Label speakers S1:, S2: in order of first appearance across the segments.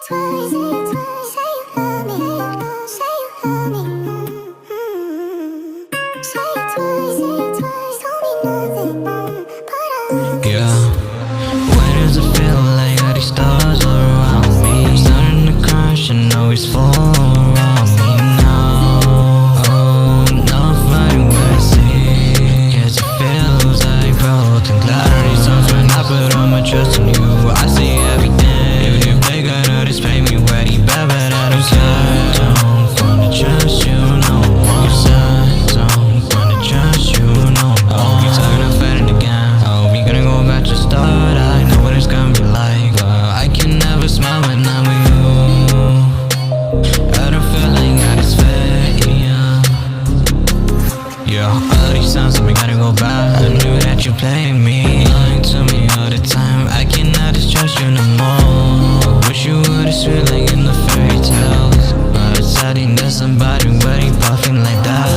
S1: Yeah. Why does it feel like all these stars are around me? Starting to crash and always fall around me now. Oh, not fighting what I see, 'cause it feels like growth and clarity. Sometimes when I put all my trust in you, I see everything. Even if they gotta just pay me ready, but I don't care. Don't wanna trust you no more. 'Cause I don't wanna trust you no more. You're talking about fighting again. Oh, we gonna go back to start. I know what it's gonna be like, but I can never smile when I'm with you. I don't feel like God is fair, yeah. All these times we gotta go back. I knew that you played me, lying to me all the time. I cannot just trust you no more. Wish you would've sweet like in the fairy tales, but sadly there's somebody waiting, puffing like that.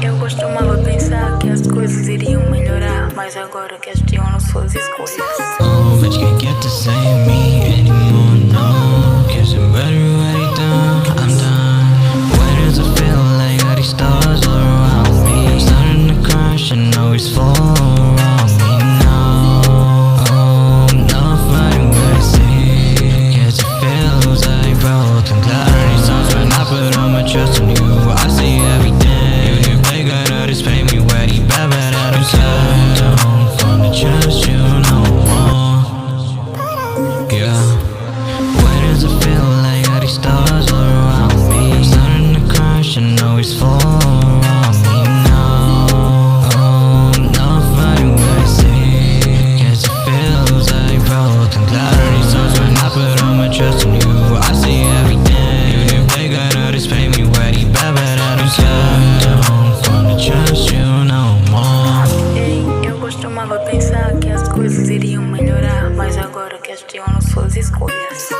S2: Eu costumava pensar que as coisas iriam melhorar, mas agora questiono suas escolhas.
S1: Oh, but you can't get to say me anymore, no. 'Cause I'm ready done, I'm done. Why does it feel like all these stars are around me? Starting to crash and always fall around me now. Oh, not fighting what I see, 'cause it feels like growth and clarity. Sometimes when I put all my trust in you, I see everything. Even if they gotta just pay me ready, but I don't care. Don't wanna trust you no more. Yeah. Why does it feel like all these stars are around me? Starting to crash and always fall around me now. Oh, not fighting what I see, 'cause it feels like growth and clarity. Sometimes when I put all my trust in you, I see everything. Even if they gotta just pay me ready, but I don't care. Don't wanna trust you no more.
S2: Ei, eu costumava pensar que as coisas iriam melhorar, mas agora questiono suas escolhas.